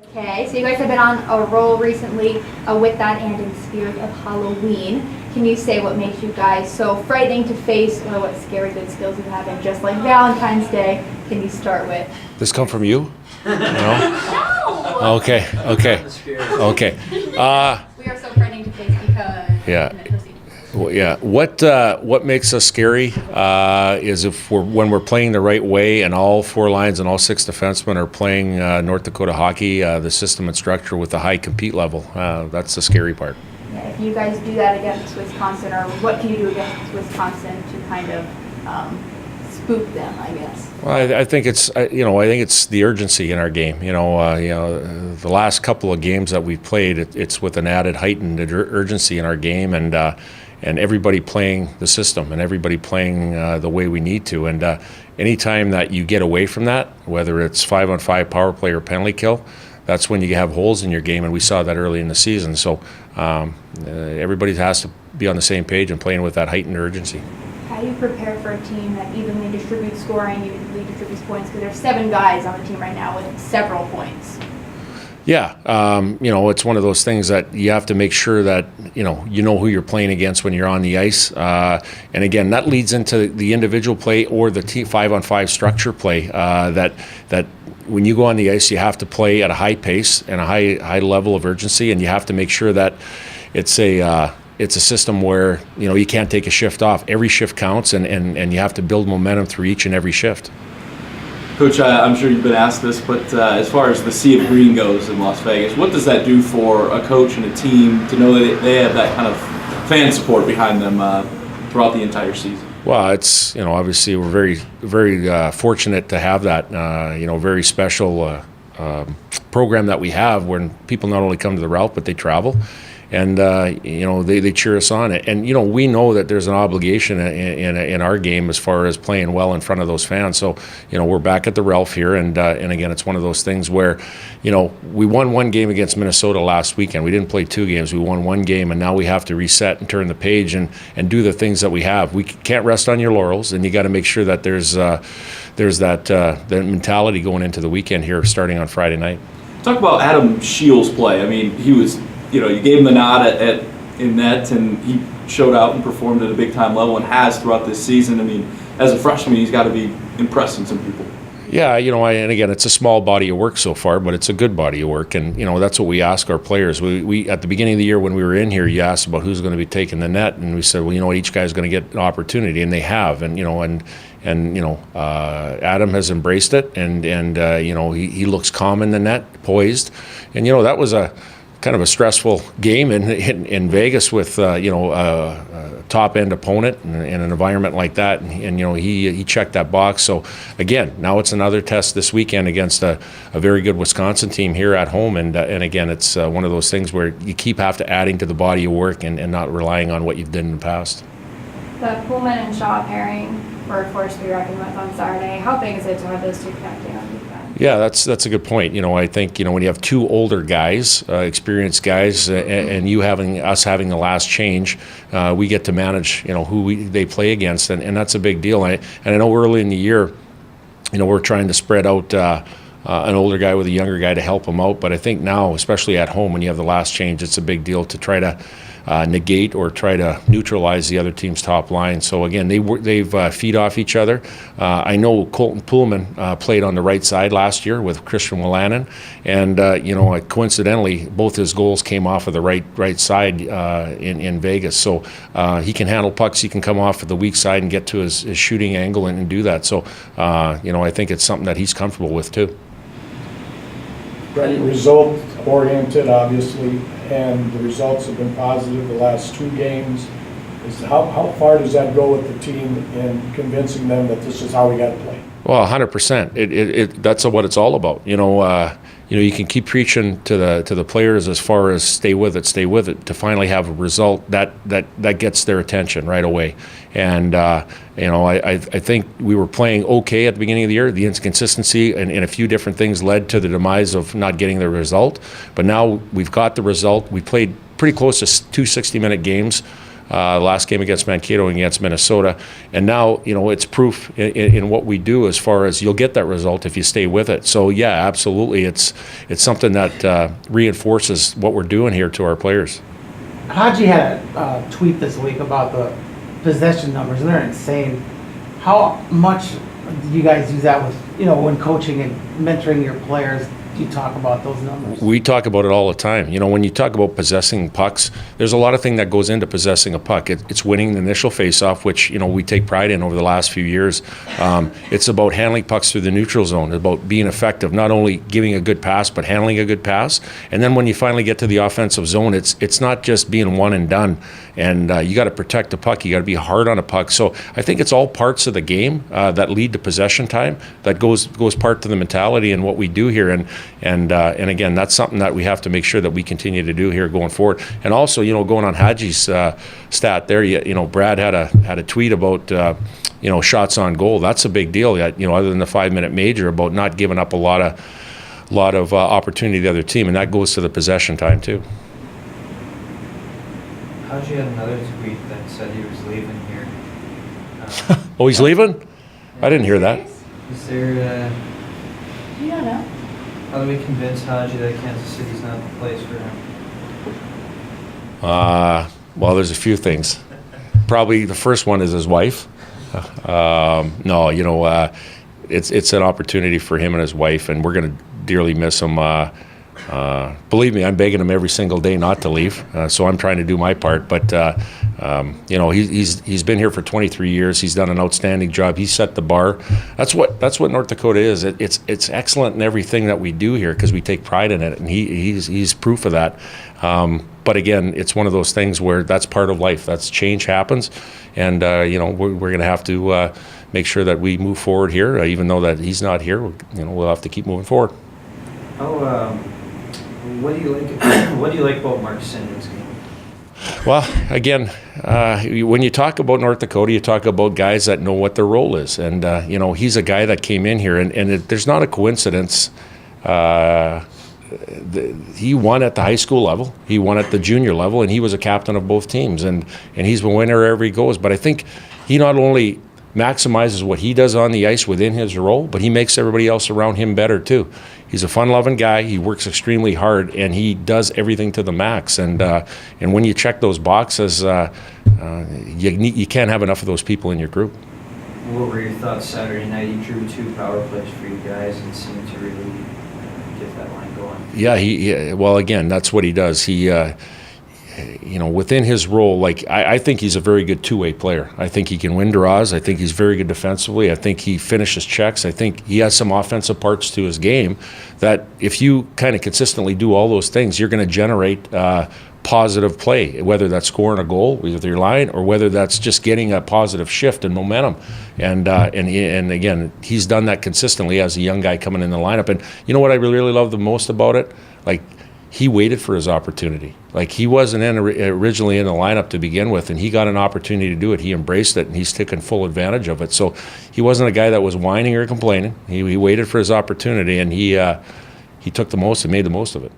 Okay, so you guys have been on a roll recently with that and in spirit of Halloween. Can you say what makes you guys so frightening to face, or what scary good skills you have? And just like Valentine's Day, can you start with? This come from you? No? No! Okay. We are so frightening to face because... Yeah. Well, yeah. What makes us scary is when we're playing the right way and all four lines and all six defensemen are playing North Dakota hockey, the system and structure with a high compete level. That's the scary part. Yeah, if you guys do that against Wisconsin, or what can you do against Wisconsin to kind of spook them, I guess? Well, I think it's I think it's the urgency in our game. The last couple of games that we've played, it's with an added heightened urgency in our game, and everybody playing the system and everybody playing the way we need to. And anytime that you get away from that, whether it's 5-on-5 power play or penalty kill, that's when you have holes in your game, and we saw that early in the season. So everybody has to be on the same page and playing with that heightened urgency. How do you prepare for a team that evenly distributes scoring, evenly distributes points? Because there's 7 guys on the team right now with several points. Yeah, it's one of those things that you have to make sure that you know who you're playing against when you're on the ice. And again, that leads into the individual play or the 5-on-5 structure play. That when you go on the ice, you have to play at a high pace and a high level of urgency, and you have to make sure that it's a system where you can't take a shift off. Every shift counts, and you have to build momentum through each and every shift. Coach, I'm sure you've been asked this, but as far as the Sea of Green goes in Las Vegas, what does that do for a coach and a team to know that they have that kind of fan support behind them throughout the entire season? Well, it's obviously we're very, very fortunate to have that very special program that we have, when people not only come to the route but they travel. And they cheer us on, and we know that there's an obligation in our game as far as playing well in front of those fans. So we're back at the Ralph here, and again, it's one of those things where we won one game against Minnesota last weekend. We didn't play 2 games. We won 1 game, and now we have to reset and turn the page and do the things that we have. We can't rest on your laurels, and you got to make sure that there's that mentality going into the weekend here, starting on Friday night. Talk about Adam Shields' play. I mean, he was. You gave him the nod in net, and he showed out and performed at a big-time level and has throughout this season. I mean, as a freshman, he's got to be impressing some people. Yeah, and again, it's a small body of work so far, but it's a good body of work, and that's what we ask our players. We at the beginning of the year when we were in here, you asked about who's going to be taking the net, and we said, well, each guy's going to get an opportunity, and they have, and Adam has embraced it, and he looks calm in the net, poised, and that was a kind of a stressful game in Vegas with a top end opponent in an environment like that, and he checked that box. So again, now it's another test this weekend against a very good Wisconsin team here at home, and again, it's one of those things where you have to adding to the body of work and not relying on what you've done in the past. The Pullman and Shaw pairing were a force to be reckoned with on Saturday. How big is it to have those two connecting on defense? Yeah, that's a good point. I think when you have 2 older guys, experienced guys, and us having the last change, we get to manage who they play against, and that's a big deal. And I know early in the year, we're trying to spread out an older guy with a younger guy to help them out. But I think now, especially at home, when you have the last change, it's a big deal to try to negate or try to neutralize the other team's top line. So again, they've feed off each other. I know Colton Pullman played on the right side last year with Christian Wolanin, and coincidentally, both his goals came off of the right side in Vegas. So he can handle pucks. He can come off of the weak side and get to his shooting angle and do that. So I think it's something that he's comfortable with too. Right, result-oriented, obviously, and the results have been positive the last 2 games. How far does that go with the team in convincing them that this is how we got to play? Well, 100%. That's what it's all about. You can keep preaching to the players as far as stay with it, to finally have a result that gets their attention right away. And I think we were playing okay at the beginning of the year. The inconsistency and a few different things led to the demise of not getting the result. But now we've got the result. We played pretty close to 2 60-minute games last game against Mankato and against Minnesota. And now, it's proof in what we do as far as you'll get that result if you stay with it. So, yeah, absolutely. It's something that reinforces what we're doing here to our players. Haji had a tweet this week about the possession numbers, and they're insane. How much do you guys use that with, when coaching and mentoring your players? Do you talk about those numbers? We talk about it all the time. When you talk about possessing pucks, there's a lot of thing that goes into possessing a puck. It's winning the initial faceoff, which we take pride in over the last few years. It's about handling pucks through the neutral zone. It's about being effective, not only giving a good pass, but handling a good pass. And then when you finally get to the offensive zone, it's not just being one and done. And you got to protect the puck. You got to be hard on a puck. So I think it's all parts of the game that lead to possession time. That goes part to the mentality and what we do here. And again, that's something that we have to make sure that we continue to do here going forward. And also, going on Haji's stat there, Brad had a tweet about shots on goal. That's a big deal. Other than the 5-minute major, about not giving up a lot of opportunity to the other team, and that goes to the possession time too. Haji had another tweet that said he was leaving here. Oh, he's leaving? I didn't hear that. Is there? You don't know. How do we convince Haji that Kansas City's not the place for him? Well, there's a few things. Probably the first one is his wife. No, it's an opportunity for him and his wife, and we're going to dearly miss him. Believe me, I'm begging him every single day not to leave, so I'm trying to do my part. But he's been here for 23 years. He's done an outstanding job. He set the bar. That's what North Dakota is. It's excellent in everything that we do here because we take pride in it, and he's proof of that. But again, it's one of those things where that's part of life. That's change happens, and we're going to have to make sure that we move forward here, even though that he's not here. We'll have to keep moving forward. What do you like? What do you like about Mark Sinden's game? Well, again, when you talk about North Dakota, you talk about guys that know what their role is, and he's a guy that came in here, and there's not a coincidence. He won at the high school level, he won at the junior level, and he was a captain of both teams, and he's a winner wherever he goes. But I think he not only maximizes what he does on the ice within his role, but he makes everybody else around him better too. He's a fun-loving guy. He works extremely hard, and he does everything to the max. And when you check those boxes, you can't have enough of those people in your group. What were your thoughts Saturday night? He drew 2 power plays for you guys and seemed to really get that line going. Yeah, well, again, that's what he does. He within his role, I think he's a very good two-way player. I think he can win draws. I think he's very good defensively. I think he finishes checks. I think he has some offensive parts to his game that if you kind of consistently do all those things, you're going to generate positive play, whether that's scoring a goal with your line or whether that's just getting a positive shift in momentum. And again, he's done that consistently as a young guy coming in the lineup. And you know what I really love the most about it? He waited for his opportunity. He wasn't originally in the lineup to begin with, and he got an opportunity to do it. He embraced it, and he's taken full advantage of it. So he wasn't a guy that was whining or complaining. He waited for his opportunity, and he took the most and made the most of it.